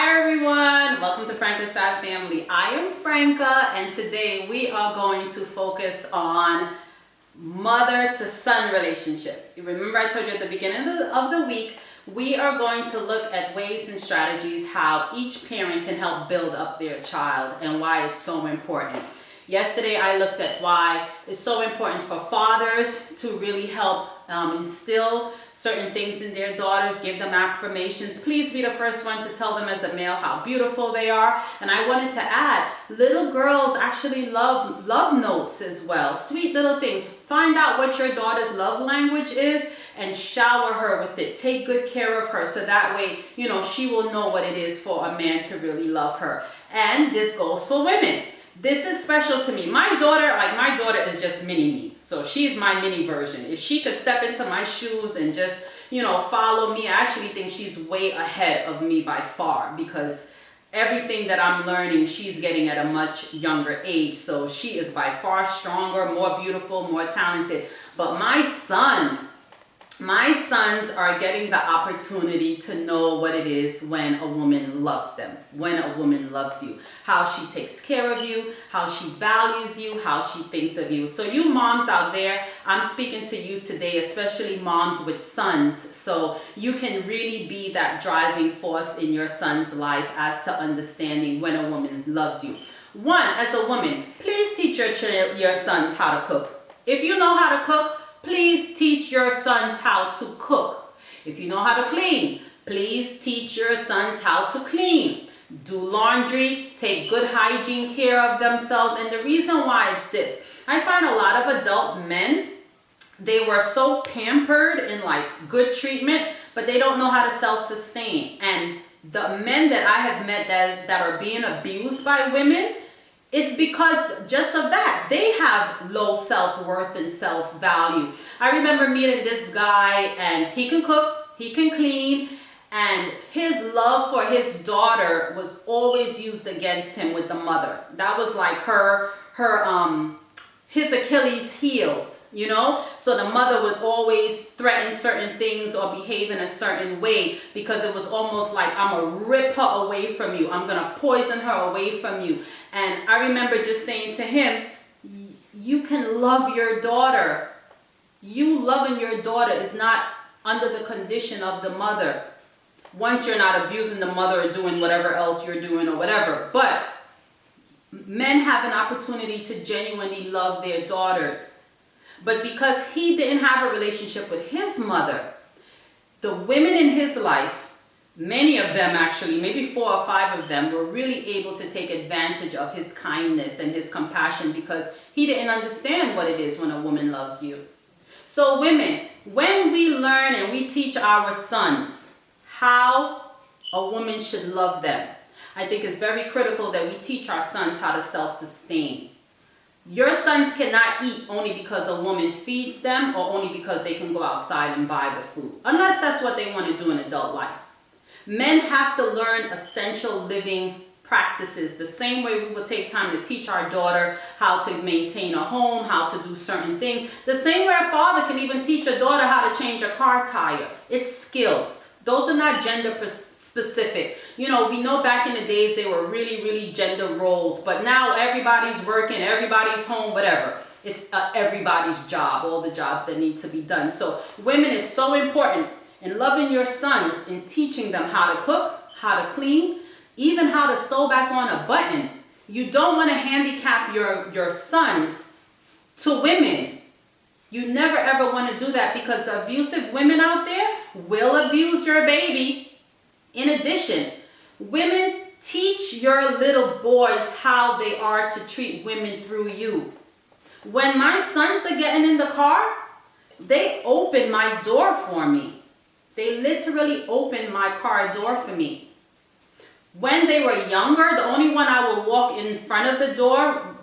Hi everyone, welcome to Franka's Fab Family. I am Franka and today we are going to focus on mother to son relationship. You remember I told you at the beginning of the week, we are going to look at ways and strategies how each parent can help build up their child and why it's so important. Yesterday I looked at why it's so important for fathers to really help instill certain things in their daughters, give them affirmations. Please be the first one to tell them as a male how beautiful they are. And I wanted to add, little girls actually love notes as well. Sweet little things. Find out what your daughter's love language is and shower her with it. Take good care of her so that way, she will know what it is for a man to really love her. And this goes for women. This is special to me. My daughter is just mini me. So she's my mini version. If she could step into my shoes and just, follow me, I actually think she's way ahead of me by far because everything that I'm learning, she's getting at a much younger age. So she is by far stronger, more beautiful, more talented. But my sons are getting the opportunity to know what it is when a woman loves them, when a woman loves you, how she takes care of you, how she values you, how she thinks of you. So you moms out there, I'm speaking to you today, especially moms with sons, so you can really be that driving force in your son's life as to understanding when a woman loves you. One, as a woman, please teach your sons how to cook. If you know how to cook, please teach your sons how to cook. If you know how to clean, please teach your sons how to clean. Do laundry, take good hygiene care of themselves. And the reason why it's this, I find a lot of adult men, they were so pampered and good treatment, but they don't know how to self-sustain. And the men that I have met that are being abused by women, it's because just of that. They have low self-worth and self-value. I remember meeting this guy and he can cook, he can clean, and his love for his daughter was always used against him with the mother. That was like his Achilles heels. So the mother would always threaten certain things or behave in a certain way because it was almost like, I'm gonna rip her away from you, I'm gonna poison her away from you. And I remember just saying to him, you can love your daughter. You loving your daughter is not under the condition of the mother. Once you're not abusing the mother or doing whatever else you're doing or whatever, but men have an opportunity to genuinely love their daughters. But because he didn't have a relationship with his mother, the women in his life, many of them actually, maybe 4 or 5 of them, were really able to take advantage of his kindness and his compassion because he didn't understand what it is when a woman loves you. So women, when we learn and we teach our sons how a woman should love them, I think it's very critical that we teach our sons how to self-sustain. Your sons cannot eat only because a woman feeds them or only because they can go outside and buy the food, unless that's what they want to do in adult life. Men have to learn essential living practices the same way we would take time to teach our daughter how to maintain a home, how to do certain things. The same way a father can even teach a daughter how to change a car tire. It's skills. Those are not gender specific. We know back in the days they were really, really gender roles, but now everybody's working, everybody's home, whatever. It's everybody's job, all the jobs that need to be done. So women is so important in loving your sons, in teaching them how to cook, how to clean, even how to sew back on a button. You don't want to handicap your sons to women. You never ever want to do that because abusive women out there will abuse your baby. In addition, women, teach your little boys how they are to treat women through you. When my sons are getting in the car, they open my door for me. They literally open my car door for me. When they were younger, the only one I will walk in front of the door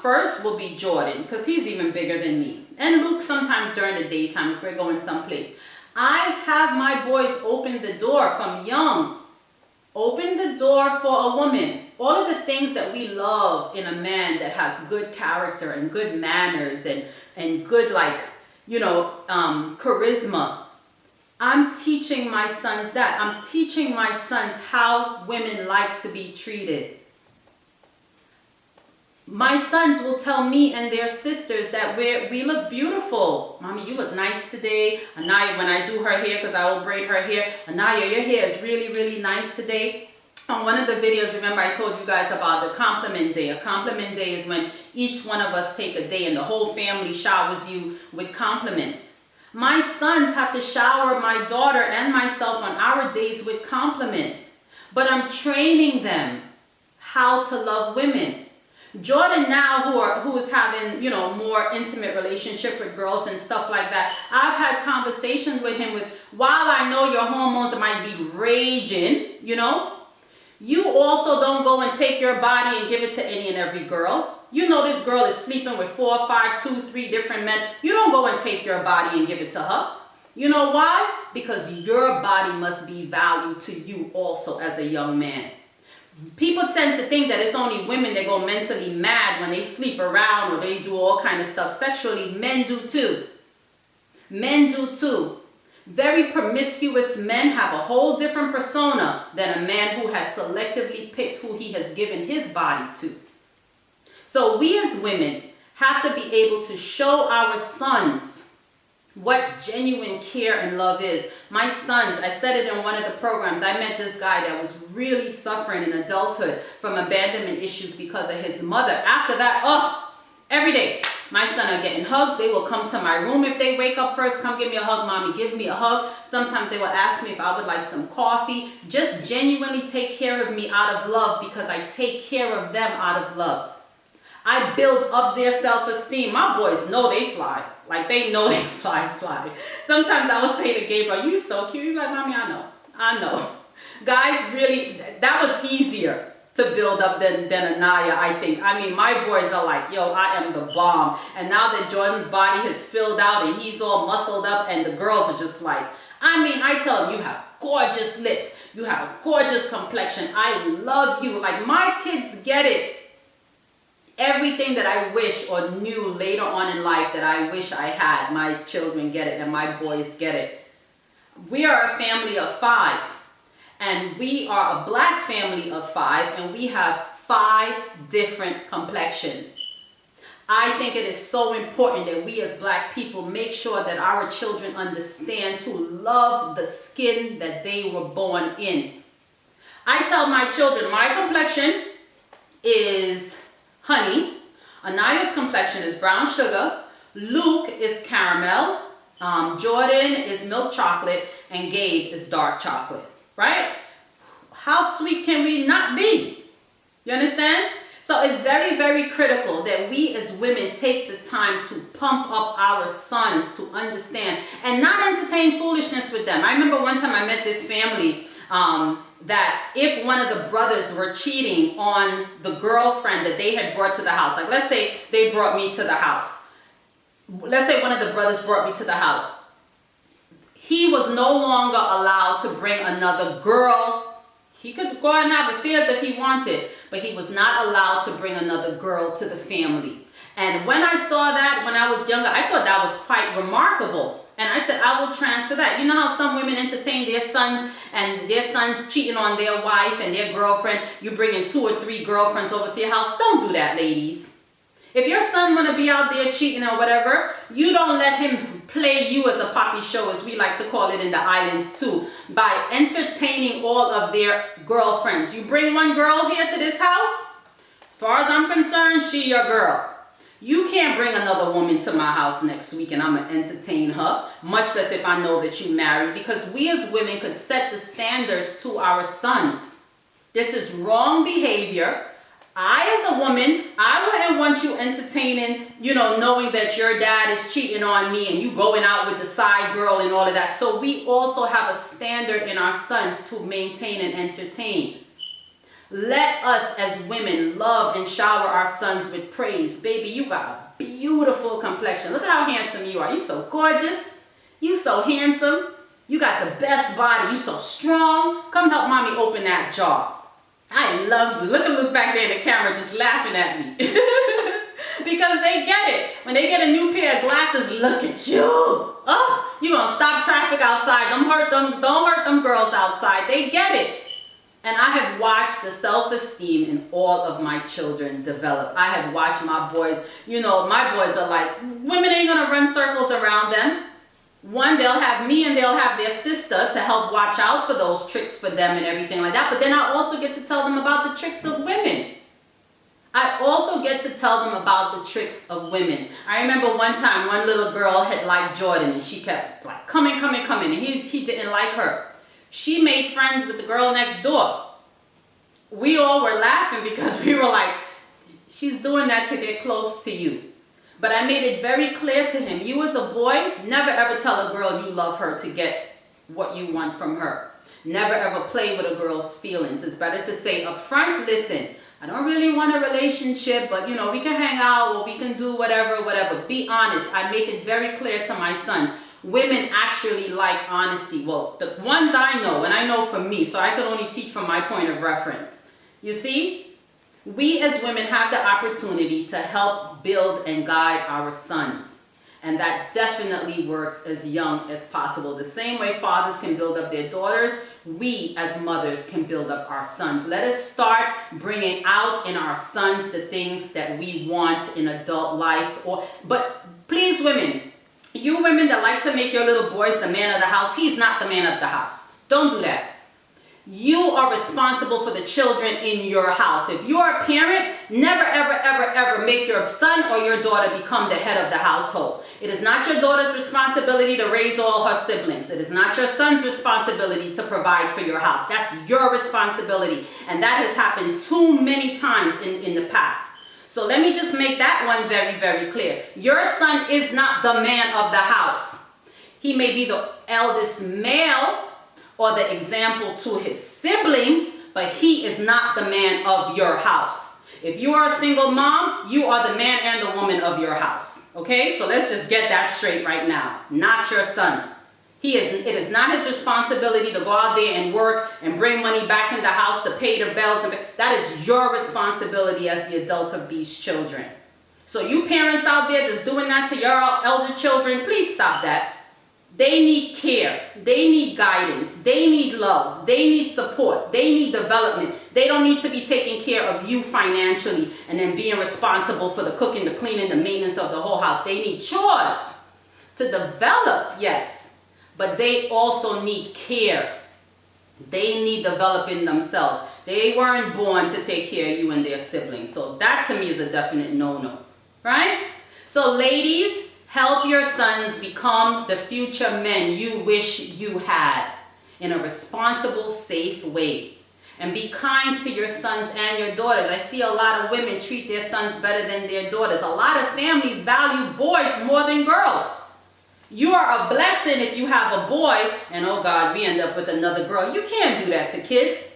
first will be Jordan, because he's even bigger than me. And Luke sometimes during the daytime if we're going someplace. I have my boys open the door from young. Open the door for a woman. All of the things that we love in a man that has good character and good manners and good charisma. I'm teaching my sons that. I'm teaching my sons how women like to be treated. My sons will tell me and their sisters that we look beautiful. Mommy, you look nice today. Anaya, when I do her hair, because I will braid her hair, Anaya, your hair is really, really nice today. On one of the videos, remember I told you guys about the compliment day. A compliment day is when each one of us take a day and the whole family showers you with compliments. My sons have to shower my daughter and myself on our days with compliments. But I'm training them how to love women. Jordan now, who is having, more intimate relationship with girls and stuff like that, I've had conversations with him while I know your hormones might be raging, you also don't go and take your body and give it to any and every girl. You know this girl is sleeping with 4, 5, 2, 3 different men. You don't go and take your body and give it to her. You know why? Because your body must be valued to you also as a young man. People tend to think that it's only women that go mentally mad when they sleep around or they do all kind of stuff sexually. Men do too. Men do too. Very promiscuous men have a whole different persona than a man who has selectively picked who he has given his body to. So we as women have to be able to show our sons what genuine care and love is. My sons, I said it in one of the programs, I met this guy that was really suffering in adulthood from abandonment issues because of his mother. After that, every day, my son are getting hugs. They will come to my room if they wake up first. Come give me a hug, mommy, give me a hug. Sometimes they will ask me if I would like some coffee. Just genuinely take care of me out of love because I take care of them out of love. I build up their self-esteem. My boys know they fly. Like they know they fly. Sometimes I will say to Gabriel, you so cute. He's like, mommy, I know. Guys, really, that was easier to build up than Anaya, I think. I mean, my boys are like, yo, I am the bomb. And now that Jordan's body has filled out and he's all muscled up and the girls are just like, I tell them, you have gorgeous lips. You have a gorgeous complexion. I love you. Like my kids get it. Everything that I wish or knew later on in life that I wish I had, my children get it and my boys get it. We are a family of 5. And we are a black family of 5, and we have 5 different complexions. I think it is so important that we as black people make sure that our children understand to love the skin that they were born in. I tell my children, my complexion is honey, Anaya's complexion is brown sugar, Luke is caramel, Jordan is milk chocolate, and Gabe is dark chocolate. Right? How sweet can we not be? You understand? So it's very, very critical that we as women take the time to pump up our sons to understand and not entertain foolishness with them. I remember one time I met this family that if one of the brothers were cheating on the girlfriend that they had brought to the house, like let's say they brought me to the house. Let's say one of the brothers brought me to the house. He was no longer allowed to bring another girl. He could go and have affairs if he wanted, but he was not allowed to bring another girl to the family. And when I saw that when I was younger, I thought that was quite remarkable. And I said, I will transfer that. You know how some women entertain their sons and their sons cheating on their wife and their girlfriend. You bring in 2 or 3 girlfriends over to your house. Don't do that, ladies. If your son want to be out there cheating or whatever, you don't let him play you as a poppy show, as we like to call it in the islands too, by entertaining all of their girlfriends. You bring one girl here to this house, as far as I'm concerned, she your girl. You can't bring another woman to my house next week and I'm going to entertain her, much less if I know that you married, because we as women could set the standards to our sons. This is wrong behavior. I, as a woman, I wouldn't want you entertaining, knowing that your dad is cheating on me and you going out with the side girl and all of that. So we also have a standard in our sons to maintain and entertain. Let us as women love and shower our sons with praise. Baby, you got a beautiful complexion. Look at how handsome you are. You so gorgeous. You so handsome. You got the best body. You so strong. Come help mommy open that jar. I love you. Look back there in the camera just laughing at me. Because they get it. When they get a new pair of glasses, look at you. Oh, you gonna stop traffic outside. Don't hurt them girls outside. They get it. And I have watched the self-esteem in all of my children develop. I have watched my boys, you know, my boys are like, women ain't gonna run circles around them. One, they'll have me and they'll have their sister to help watch out for those tricks for them and everything like that. But then I also get to tell them about the tricks of women. I also get to tell them about the tricks of women. I remember one time, one little girl had liked Jordan and she kept like coming, and he didn't like her. She made friends with the girl next door. We all were laughing because we were like, she's doing that to get close to you. But I made it very clear to him, you as a boy, never ever tell a girl you love her to get what you want from her. Never ever play with a girl's feelings. It's better to say up front, listen, I don't really want a relationship, but you know, we can hang out or we can do whatever. Be honest. I make it very clear to my sons. Women actually like honesty. Well, the ones I know, and I know from me, so I can only teach from my point of reference. You see, we as women have the opportunity to help build and guide our sons. And that definitely works as young as possible. The same way fathers can build up their daughters, we as mothers can build up our sons. Let us start bringing out in our sons the things that we want in adult life. But please, women, you women that like to make your little boys the man of the house, he's not the man of the house. Don't do that. You are responsible for the children in your house. If you are a parent, never, ever make your son or your daughter become the head of the household. It is not your daughter's responsibility to raise all her siblings. It is not your son's responsibility to provide for your house. That's your responsibility. And that has happened too many times in the past. So let me just make that one very, very clear. Your son is not the man of the house. He may be the eldest male or the example to his siblings, but he is not the man of your house. If you are a single mom, you are the man and the woman of your house. Okay, so let's just get that straight right now. Not your son. It is not his responsibility to go out there and work and bring money back in the house to pay the bills. That is your responsibility as the adult of these children. So you parents out there that's doing that to your elder children, please stop that. They need care. They need guidance. They need love. They need support. They need development. They don't need to be taking care of you financially and then being responsible for the cooking, the cleaning, the maintenance of the whole house. They need chores to develop, yes. But they also need care. They need developing themselves. They weren't born to take care of you and their siblings. So that to me is a definite no-no, right? So ladies, help your sons become the future men you wish you had in a responsible, safe way. And be kind to your sons and your daughters. I see a lot of women treat their sons better than their daughters. A lot of families value boys more than girls. You are a blessing if you have a boy, and oh God, we end up with another girl. You can't do that to kids.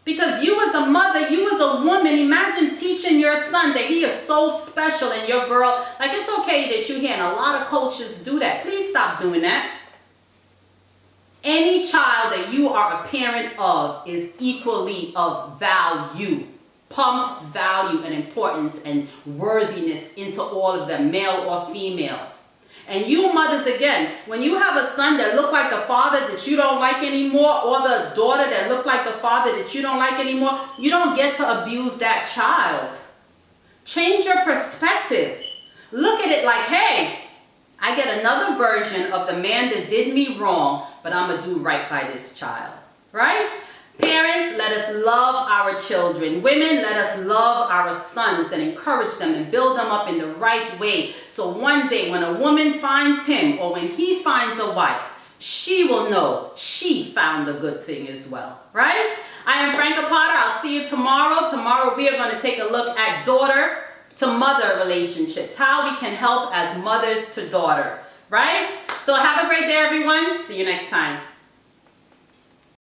Because you as a mother, you as a woman, imagine teaching your son that he is so special and your girl, like it's okay that you hear, and a lot of coaches do that. Please stop doing that. Any child that you are a parent of is equally of value. Pump value and importance and worthiness into all of them, male or female. And you mothers, again, when you have a son that look like the father that you don't like anymore, or the daughter that look like the father that you don't like anymore, you don't get to abuse that child. Change your perspective. Look at it like, hey, I get another version of the man that did me wrong, but I'm going to do right by this child, right? Parents, let us love our children. Women, let us love our sons and encourage them and build them up in the right way. So one day when a woman finds him or when he finds a wife, she will know she found a good thing as well, right? I am Franka Potter. I'll see you tomorrow. Tomorrow we are going to take a look at daughter to mother relationships, how we can help as mothers to daughter, right? So have a great day, everyone. See you next time.